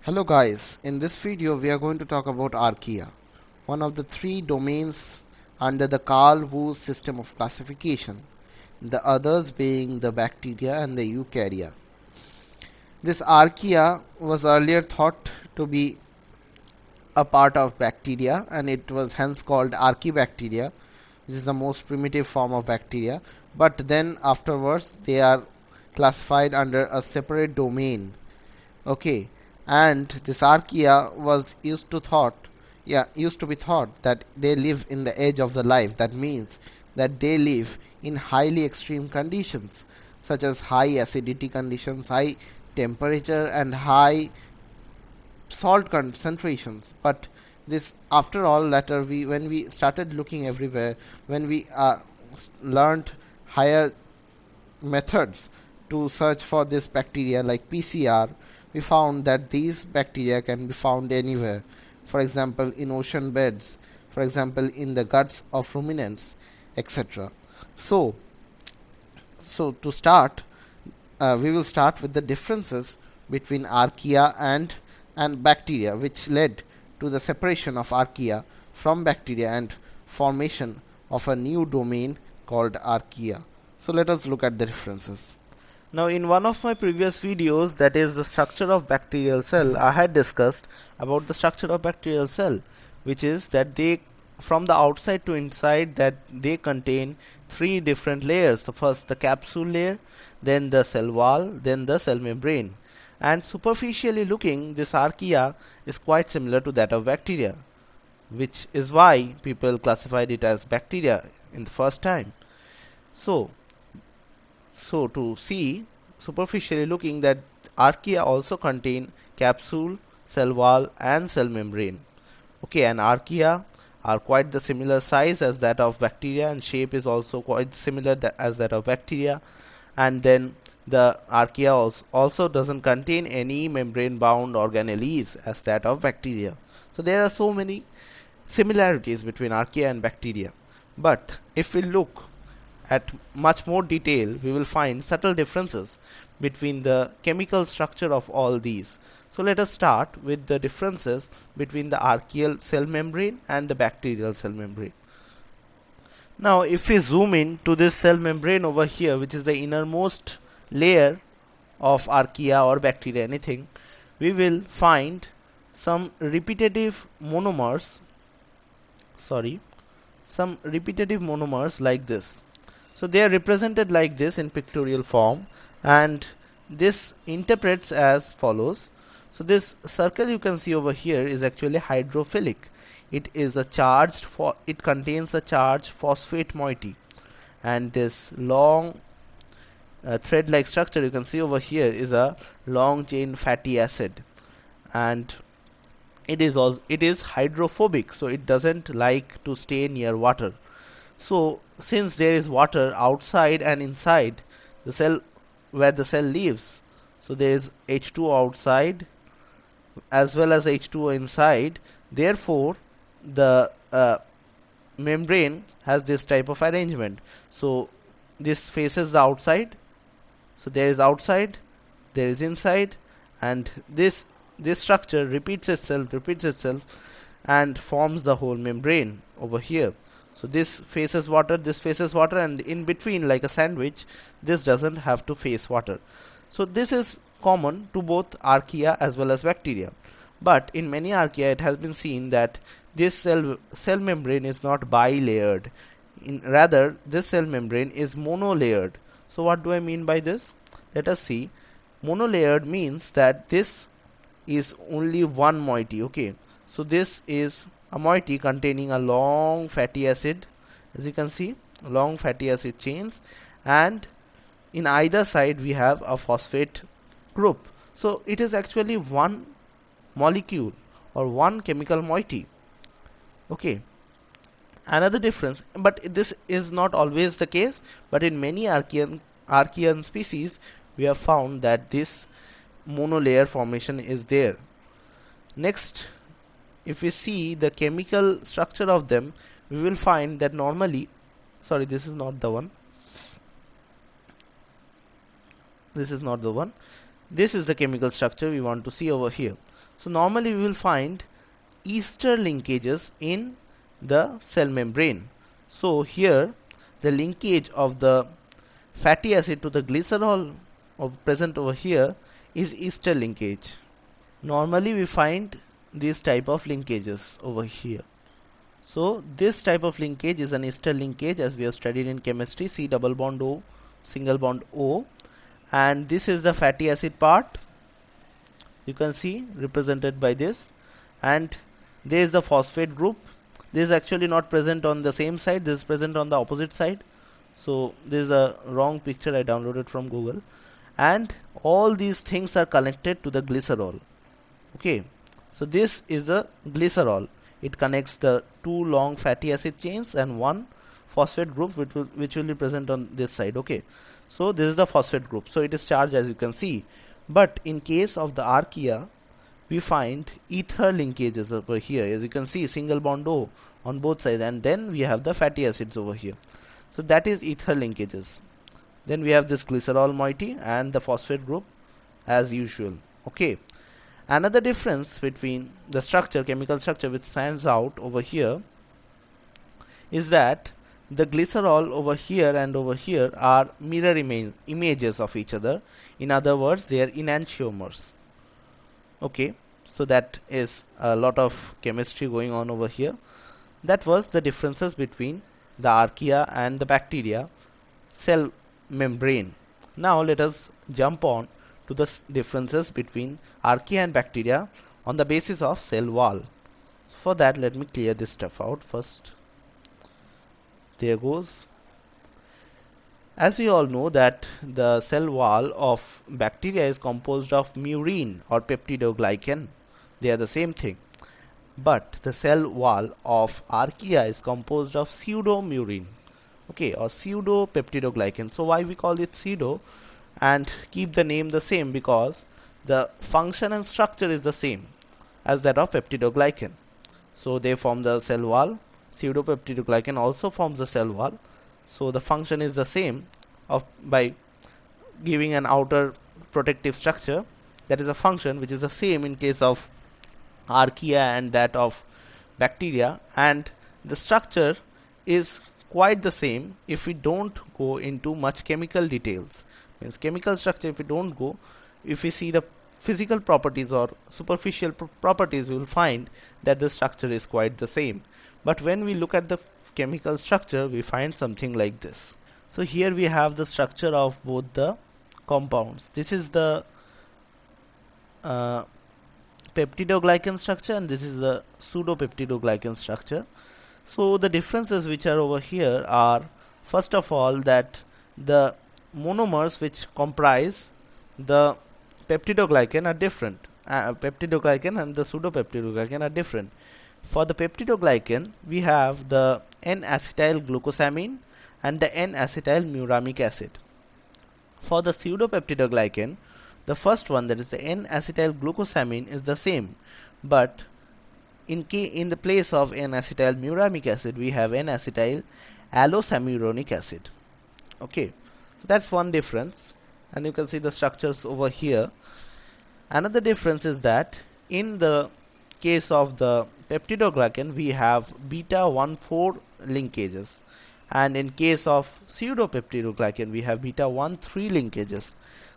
Hello guys, in this video we are going to talk about Archea, one of the three domains under the Carl Woese system of classification, the others being the bacteria and the eukarya. This Archea was earlier thought to be a part of bacteria and it was hence called Archaebacteria, which is the most primitive form of bacteria, but then afterwards they are classified under a separate domain. Okay, and this Archaea was used to be thought that they live in the edge of the life. That means that they live in highly extreme conditions, such as high acidity conditions, high temperature, and high salt concentrations. But this, after all, later when we started looking everywhere, when we learned higher methods to search for this bacteria like PCR, we found that these bacteria can be found anywhere. For example, in ocean beds, for example, in the guts of ruminants, etc. So, to start, we will start with the differences between Archaea and bacteria, which led to the separation of Archaea from bacteria and formation of a new domain called Archaea. So let us look at the differences. Now, in one of my previous videos, that is the structure of bacterial cell, I had discussed about the structure of bacterial cell, which is that they, from the outside to inside, that they contain three different layers. The first, the capsule layer, then the cell wall, then the cell membrane. And superficially looking, this Archaea is quite similar to that of bacteria, which is why people classified it as bacteria in the first time. So to see, superficially looking, that Archaea also contain capsule, cell wall and cell membrane. Okay, and Archaea are quite the similar size as that of bacteria, and shape is also quite similar as that of bacteria. And then the Archaea also doesn't contain any membrane bound organelles as that of bacteria. So there are so many similarities between Archaea and bacteria. But if we look at much more detail, we will find subtle differences between the chemical structure of all these. So let us start with the differences between the archaeal cell membrane and the bacterial cell membrane. Now if we zoom in to this cell membrane over here, which is the innermost layer of Archaea or bacteria, anything, we will find some repetitive monomers like this. So they are represented like this in pictorial form, and this interprets as follows. So this circle you can see over here is actually hydrophilic. It contains a charged phosphate moiety, and this long thread like structure you can see over here is a long chain fatty acid, and it is hydrophobic, so it doesn't like to stay near water. So since there is water outside and inside the cell where the cell lives, so there is H2O outside as well as H2O inside, therefore the membrane has this type of arrangement. So this faces the outside, so there is outside, there is inside, and this structure repeats itself and forms the whole membrane over here. So this faces water, and in between, like a sandwich, this doesn't have to face water. So this is common to both Archaea as well as bacteria. But in many Archaea, it has been seen that this cell membrane is not bilayered. Rather, this cell membrane is monolayered. So what do I mean by this? Let us see. Monolayered means that this is only one moiety. Okay, so this is a moiety containing a long fatty acid, as you can see, long fatty acid chains, and in either side we have a phosphate group. So it is actually one molecule or one chemical moiety. Okay, another difference, but this is not always the case, but in many Archaean species we have found that this monolayer formation is there. Next, if we see the chemical structure of them, we will find that normally, sorry, this is not the one, this is the chemical structure we want to see over here. So normally we will find ester linkages in the cell membrane. So here the linkage of the fatty acid to the glycerol present over here is ester linkage. Normally we find these type of linkages over here. So this type of linkage is an ester linkage, as we have studied in chemistry, C double bond O, single bond O, and this is the fatty acid part, you can see represented by this, and there is the phosphate group. This is actually not present on the same side, this is present on the opposite side. So this is a wrong picture I downloaded from Google, and all these things are connected to the glycerol. Okay, so this is the glycerol. It connects the two long fatty acid chains and one phosphate group which will be present on this side. Okay, so this is the phosphate group, so it is charged, as you can see. But in case of the Archea, we find ether linkages over here, as you can see, single bond O on both sides, and then we have the fatty acids over here. So that is ether linkages. Then we have this glycerol moiety and the phosphate group as usual. Okay, another difference between the structure, chemical structure, which stands out over here is that the glycerol over here and over here are mirror images of each other. In other words, they are enantiomers. Okay, so that is a lot of chemistry going on over here. That was the differences between the Archea and the bacteria cell membrane. Now let us jump on to the differences between Archea and bacteria on the basis of cell wall. For that, let me clear this stuff out first. There goes. As we all know that the cell wall of bacteria is composed of murine or peptidoglycan. They are the same thing. But the cell wall of Archea is composed of pseudomurine, okay, or pseudopeptidoglycan. So why we call it pseudo and keep the name the same? Because the function and structure is the same as that of peptidoglycan. So they form the cell wall. Pseudopeptidoglycan also forms the cell wall. So the function is the same by giving an outer protective structure. That is a function which is the same in case of Archea and that of bacteria, and the structure is quite the same if we don't go into much chemical details. Means chemical structure, if we don't go, if we see the physical properties or superficial properties, we will find that the structure is quite the same. But when we look at the chemical structure, we find something like this. So here we have the structure of both the compounds. This is the peptidoglycan structure and this is the pseudopeptidoglycan structure. So the differences which are over here are, first of all, that the monomers which comprise the peptidoglycan are different. Peptidoglycan and the pseudopeptidoglycan are different. For the peptidoglycan, we have the N-acetyl glucosamine and the N-acetyl muramic acid. For the pseudopeptidoglycan, the first one, that is the N-acetyl glucosamine, is the same, but in the place of N-acetyl muramic acid, we have N-acetyl allosamuronic acid. Okay, so that's one difference, and you can see the structures over here. Another difference is that in the case of the peptidoglycan, we have beta 1,4 linkages, and in case of pseudopeptidoglycan, we have beta 1,3 linkages.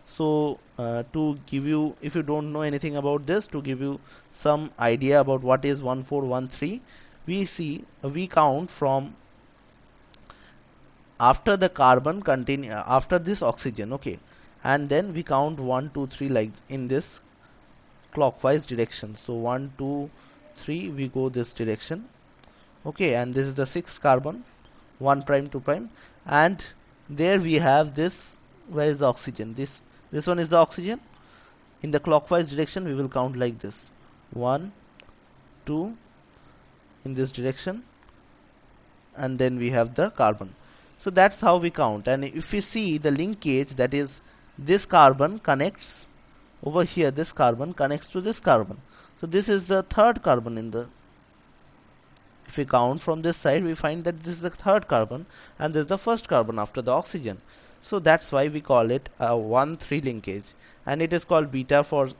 So to give you, if you don't know anything about this, to give you some idea about what is 1,4,1,3, we count from after the carbon after this oxygen, okay, and then we count 1, 2, 3 like in this clockwise direction. So 1, 2, 3, we go this direction, okay, and this is the 6th carbon, 1 prime 2 prime, and there we have this. Where is the oxygen? This one is the oxygen. In the clockwise direction, we will count like this: 1, 2 in this direction, and then we have the carbon. So that's how we count. And if we see the linkage, that is, this carbon connects over here, this carbon connects to this carbon. So this is the 3rd carbon in the, if we count from this side, we find that this is the 3rd carbon and this is the 1st carbon after the oxygen. So that's why we call it a 1,3 linkage, and it is called beta for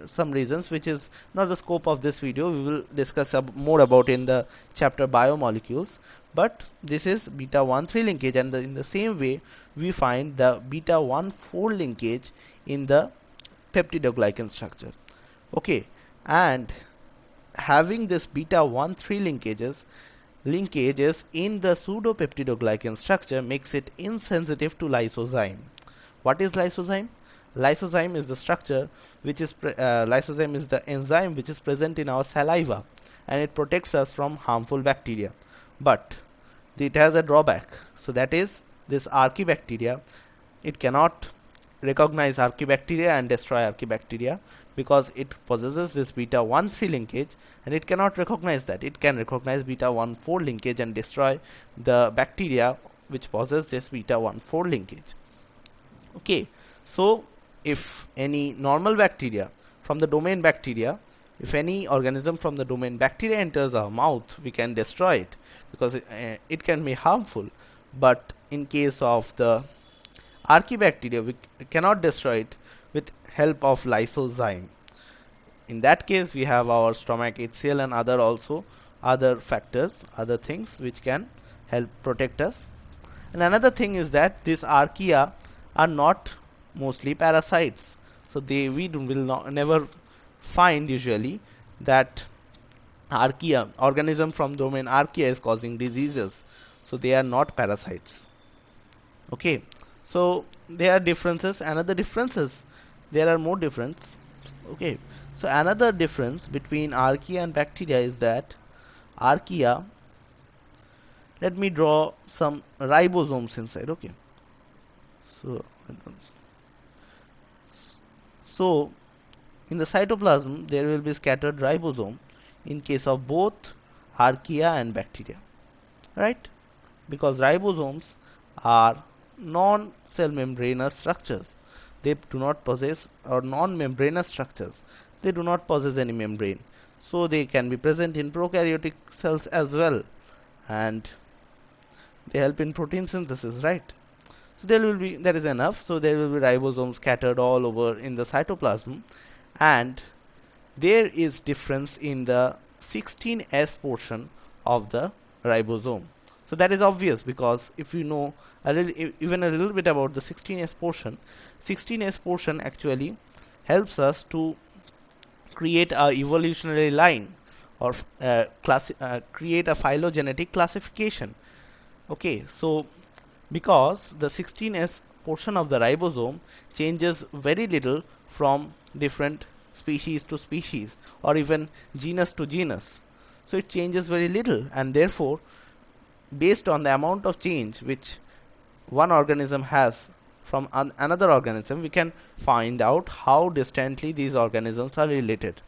some reasons which is not the scope of this video. We will discuss more about in the chapter biomolecules, but this is beta 1,3 linkage, and in the same way we find the beta 1,4 linkage in the peptidoglycan structure. Okay, and having this beta 1,3 linkages in the pseudopeptidoglycan structure makes it insensitive to lysozyme. What is lysozyme? Lysozyme is the structure which is lysozyme is the enzyme which is present in our saliva, and it protects us from harmful bacteria. But it has a drawback. So that is this archaebacteria. It cannot recognize archaebacteria and destroy archaebacteria because it possesses this beta 1,3 linkage, and it cannot recognize that. It can recognize beta 1,4 linkage and destroy the bacteria which possess this beta 1,4 linkage. Okay, so if any normal bacteria from the domain bacteria, if any organism from the domain bacteria enters our mouth, we can destroy it because it can be harmful. But in case of the archaebacteria, we cannot destroy it with help of lysozyme. In that case, we have our stomach HCl and other factors, other things which can help protect us. And another thing is that these archaea are not mostly parasites. So will never find usually that archaea, organism from domain archaea, is causing diseases. So they are not parasites. Okay, so there are differences. Another differences, there are more difference. Okay, so another difference between archaea and bacteria is that archaea, let me draw some ribosomes inside. Okay, so in the cytoplasm there will be scattered ribosome in case of both archaea and bacteria, right? Because ribosomes are non-cell membranous structures. They do not possess, or non-membranous structures. They do not possess any membrane. So they can be present in prokaryotic cells as well, and they help in protein synthesis, right? So there is enough. So there will be ribosomes scattered all over in the cytoplasm, and there is difference in the 16S portion of the ribosome. So that is obvious because if you know even a little bit about the 16S portion actually helps us to create a evolutionary line, or create a phylogenetic classification. Okay, so because the 16S portion of the ribosome changes very little from different species to species, or even genus to genus. So it changes very little, and therefore based on the amount of change which one organism has from another organism, we can find out how distantly these organisms are related.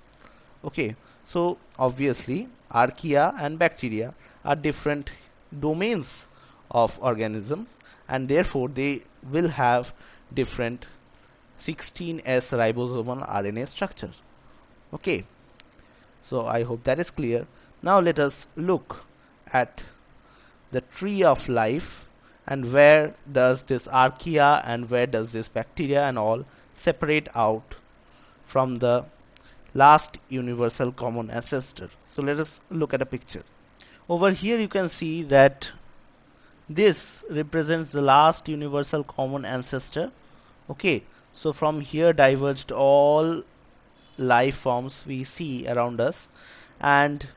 Okay, so obviously archaea and bacteria are different domains of organism, and therefore they will have different 16S ribosomal RNA structure. Okay, so I hope that is clear. Now let us look at the tree of life, and where does this archaea and where does this bacteria and all separate out from the last universal common ancestor. So let us look at a picture. Over here you can see that this represents the last universal common ancestor. Okay, so from here diverged all life forms we see around us, and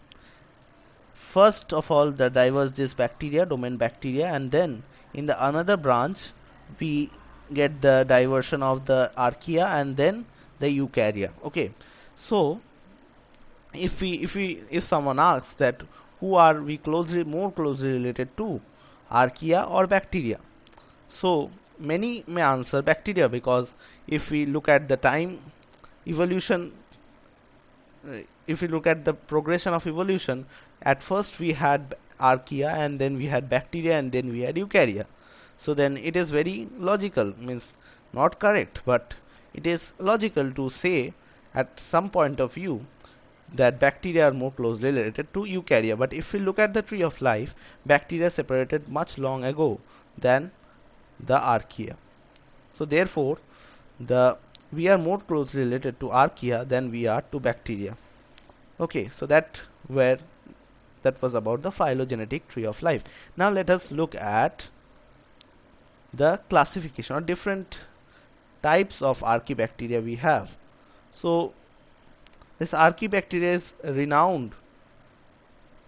first of all the diverged this bacteria, domain bacteria, and then in the another branch we get the diversion of the archaea and then the eukarya. Okay, so if someone asks that who are we more closely related to, archaea or bacteria, so many may answer bacteria, because if we look at the time evolution, if we look at the progression of evolution, at first we had archaea and then we had bacteria and then we had eukarya. So then it is very logical, means not correct, but it is logical to say at some point of view that bacteria are more closely related to eukarya. But if we look at the tree of life, bacteria separated much long ago than the archaea. So therefore the we are more closely related to archaea than we are to bacteria. Okay, so that was about the phylogenetic tree of life. Now let us look at the classification or different types of archaebacteria we have. So this archaebacteria is renowned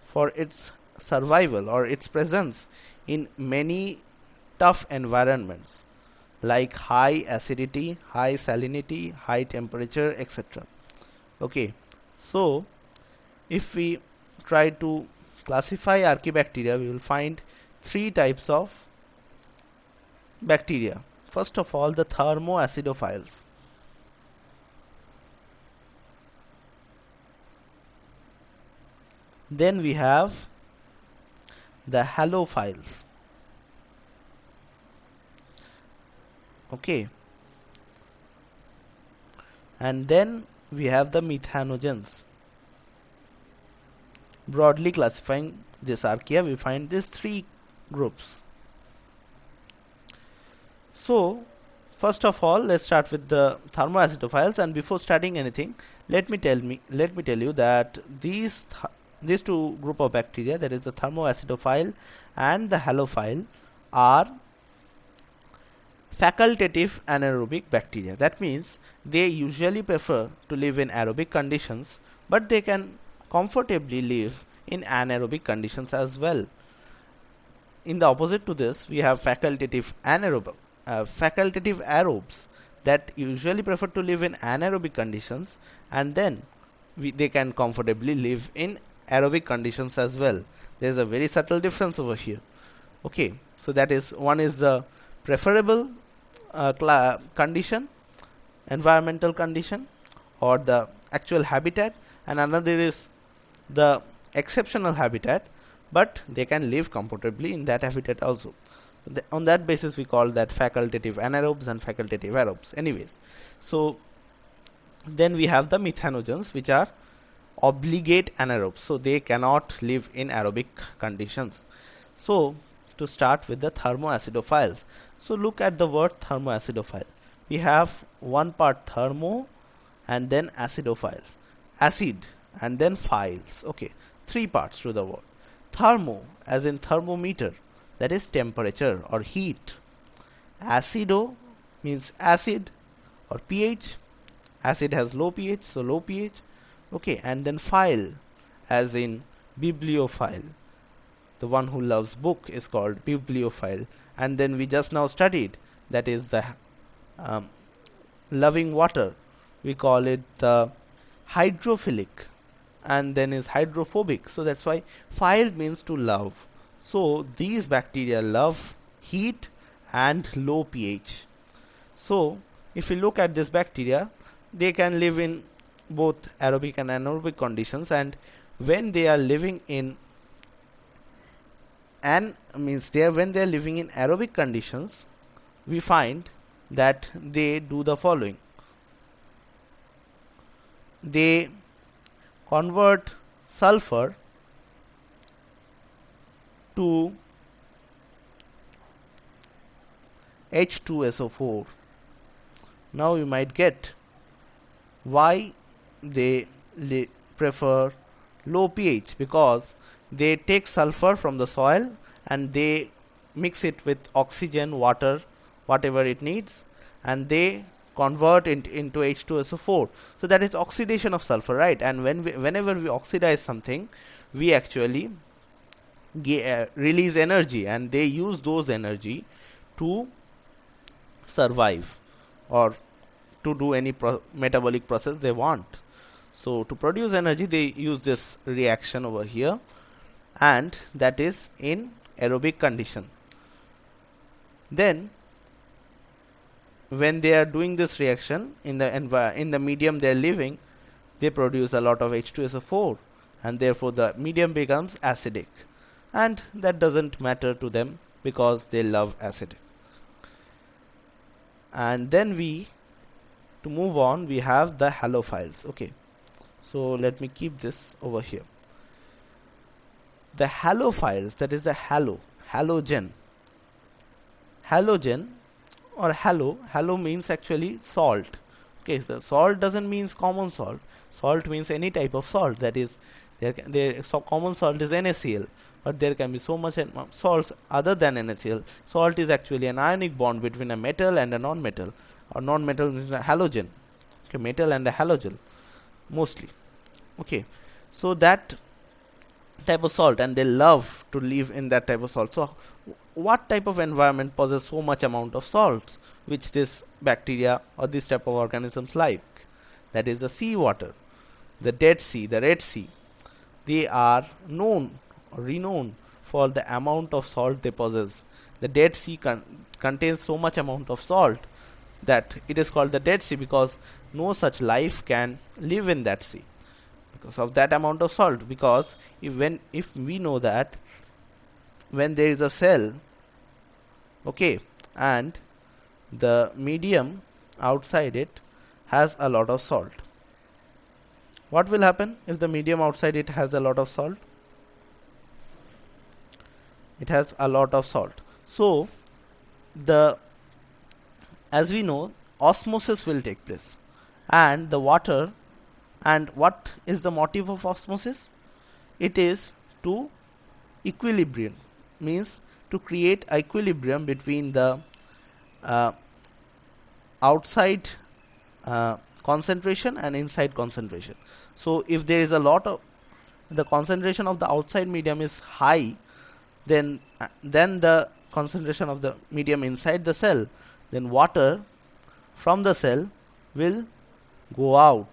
for its survival or its presence in many tough environments like high acidity, high salinity, high temperature, etc. Okay, so if we try to classify archaebacteria, we will find three types of bacteria. First of all, the thermoacidophiles. Then we have the halophiles. Okay, and then we have the methanogens. Broadly classifying this archaea, we find these three groups. So first of all, let's start with the thermoacidophiles, and before starting anything, let me tell you that these two group of bacteria, that is the thermoacidophile and the halophile, are facultative anaerobic bacteria. That means they usually prefer to live in aerobic conditions, but they can comfortably live in anaerobic conditions as well. In the opposite to this, we have facultative aerobes that usually prefer to live in anaerobic conditions, and then they can comfortably live in aerobic conditions as well. There is a very subtle difference over here. Okay, so that is, one is the preferable condition, environmental condition, or the actual habitat, and another is the exceptional habitat, but they can live comfortably in that habitat also. On that basis, we call that facultative anaerobes and facultative aerobes. Anyways, so then we have the methanogens, which are obligate anaerobes, so they cannot live in aerobic conditions. So to start with the thermoacidophiles, so look at the word thermoacidophile. We have one part thermo and then acidophiles, acid and then philes. Okay, three parts to the word. Thermo, as in thermometer, that is temperature or heat. Acido means acid or pH. Acid has low pH, so low pH. Okay, and then phile, as in bibliophile. The one who loves book is called bibliophile. And then we just now studied, that is the um, loving water, we call it the hydrophilic, and then is hydrophobic. So that's why phile means to love. So these bacteria love heat and low pH. So if we look at this bacteria, they can live in both aerobic and anaerobic conditions, and when they are living in when they are living in aerobic conditions, we find that they do the following. They convert sulfur to H2SO4. Now you might get why they prefer low pH, because they take sulfur from the soil and they mix it with oxygen, water, whatever it needs, and they convert it into H2SO4. So that is oxidation of sulfur, right? And whenever we oxidize something, we actually release energy, and they use those energy to survive or to do any metabolic process they want. So to produce energy, they use this reaction over here, and that is in aerobic condition. Then when they are doing this reaction in the medium they are living, they produce a lot of H2SO4, and therefore the medium becomes acidic, and that doesn't matter to them because they love acid. And then to move on, we have the halophiles. Okay, so let me keep this over here. The halophiles, that is the halogen, halogen or halo means actually salt. Okay, so salt doesn't means common salt. Salt means any type of salt, that is so common salt is NaCl, but there can be so much salts other than NaCl. Salt is actually an ionic bond between a metal and a non-metal, or non-metal means a halogen. Okay, metal and a halogen mostly. Okay, so that type of salt, and they love to live in that type of salt. So what type of environment possesses so much amount of salt which this bacteria or this type of organisms like? That is the sea water, the Dead Sea, the Red Sea. They are known or renowned for the amount of salt they possess. The Dead Sea contains so much amount of salt that it is called the Dead Sea, because no such life can live in that sea because of that amount of salt. Because if we know that when there is a cell, okay, and the medium outside it has a lot of salt, what will happen if the medium outside it has a lot of salt? It has a lot of salt. So the as we know, osmosis will take place, and the water, and what is the motive of osmosis? It is to equilibrium, means to create equilibrium between the uh, outside concentration and inside concentration. So if there is a lot of the concentration of the outside medium is high, then the concentration of the medium inside the cell, then water from the cell will go out.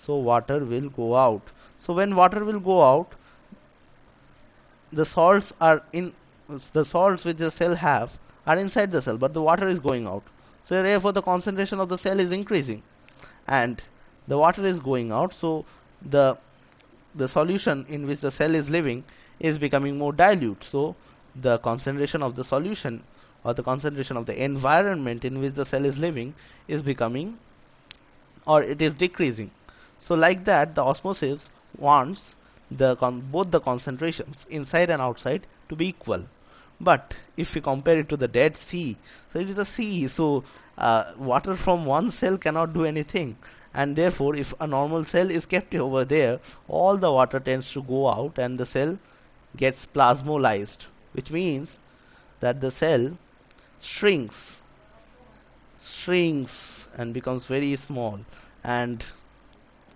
So water will go out. So when water will go out, the salts are in the salts which the cell have are inside the cell, but the water is going out. So therefore the concentration of the cell is increasing and the water is going out. So the solution in which the cell is living is becoming more dilute. So the concentration of the solution or the concentration of the environment in which the cell is living is becoming, or it is decreasing. So like that, the osmosis wants both the concentrations inside and outside to be equal. But if we compare it to the Dead Sea, so it is a sea, so water from one cell cannot do anything, and therefore if a normal cell is kept over there, all the water tends to go out and the cell gets plasmolized, which means that the cell shrinks and becomes very small. And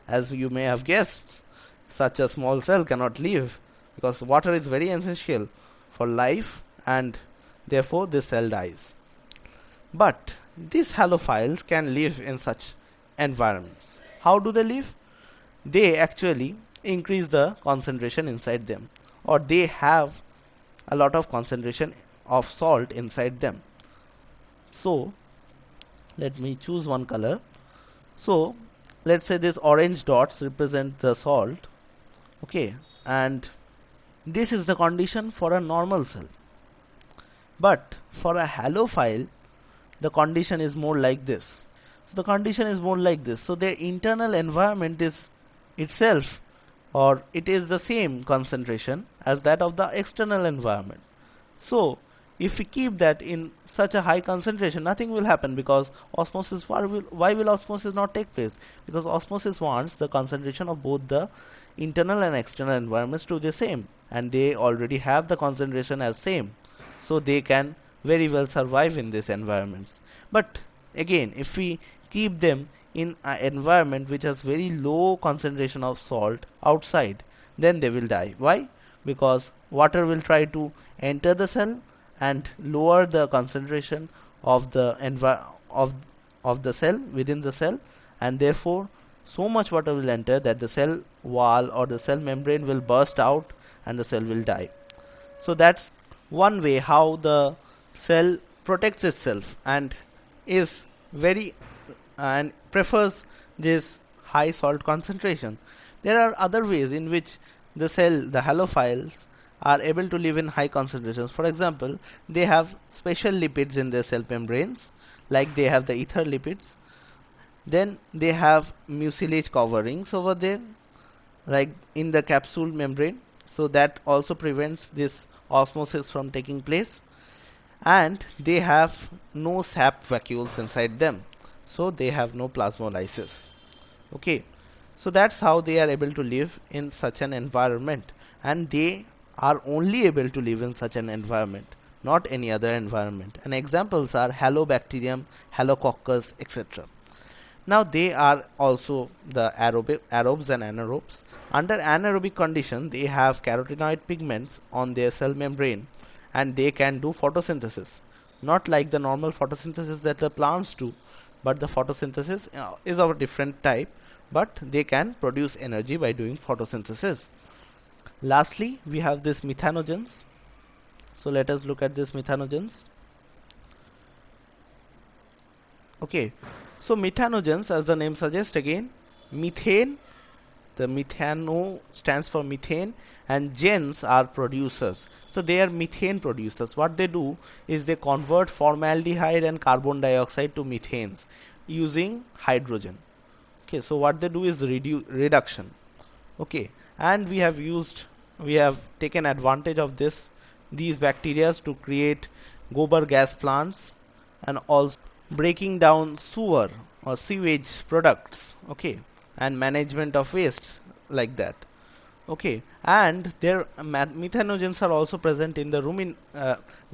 as you may have guessed, such a small cell cannot live, because water is very essential for life, and therefore this cell dies. But these halophiles can live in such environments. How do they live? They actually increase the concentration inside them, or they have a lot of concentration of salt inside them. So let me choose one color. So let's say these orange dots represent the salt, okay, and this is the condition for a normal cell. But for a halophile, the condition is more like this. So the condition is more like this. So their internal environment is itself, or it is the same concentration as that of the external environment. So if we keep that in such a high concentration, nothing will happen, because osmosis, why will osmosis not take place? Because osmosis wants the concentration of both the internal and external environments to be the same, and they already have the concentration as same, so they can very well survive in these environments. But again, if we keep them in an environment which has very low concentration of salt outside, then they will die. Why? Because water will try to enter the cell and lower the concentration of the of the cell within the cell, and therefore so much water will enter that the cell wall or the cell membrane will burst out and the cell will die. So that's one way how the cell protects itself and is very and prefers this high salt concentration. There are other ways in which the halophiles, are able to live in high concentrations. For example, they have special lipids in their cell membranes, like they have the ether lipids. Then they have mucilage coverings over there, like in the capsule membrane, so that also prevents this osmosis from taking place. and they have no sap vacuoles inside them, so they have no plasmolysis. Okay, so that's how they are able to live in such an environment, and they are only able to live in such an environment, not any other environment. And examples are halobacterium, halococcus, etc. Now they are also the aerobes and anaerobes. Under anaerobic condition, they have carotenoid pigments on their cell membrane, and they can do photosynthesis. Not like the normal photosynthesis that the plants do, but the photosynthesis is of a different type, but they can produce energy by doing photosynthesis. Lastly, we have this methanogens. So let us look at this methanogens. Okay, so methanogens, as the name suggests, again, methane, the methano stands for methane, and gens are producers. So they are methane producers. What they do is they convert formaldehyde and carbon dioxide to methanes using hydrogen. Okay, so what they do is reduction. Okay, and we have taken advantage of these bacteria to create gobar gas plants, and also breaking down sewer or sewage products. Okay, and management of wastes, like that. Okay, and their methanogens are also present in the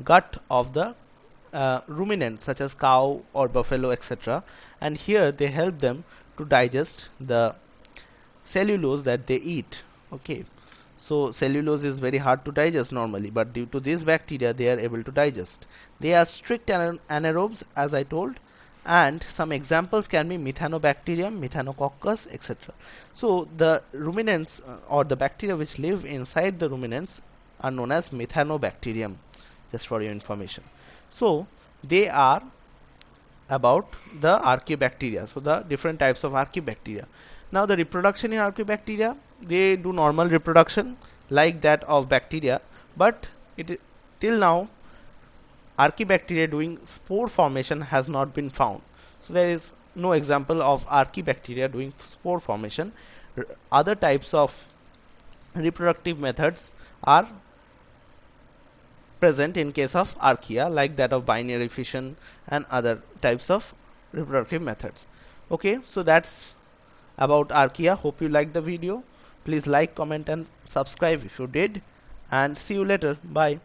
gut of the ruminants such as cow or buffalo, etc., and here they help them to digest the cellulose that they eat. Okay, so cellulose is very hard to digest normally, but due to this bacteria they are able to digest. They are strict anaerobes, as I told, and some examples can be methanobacterium, methanococcus, etc. So the ruminants or the bacteria which live inside the ruminants are known as methanobacterium, just for your information. So they are about the archaeobacteria, so the different types of archaeobacteria. Now the reproduction in archaeobacteria, they do normal reproduction like that of bacteria, but till now archaeobacteria doing spore formation has not been found. So there is no example of archaeobacteria doing spore formation. Other types of reproductive methods are present in case of Archea, like that of binary fission and other types of reproductive methods. Okay, so that's about Archea. Hope you liked the video. Please like, comment and subscribe if you did, and see you later. Bye.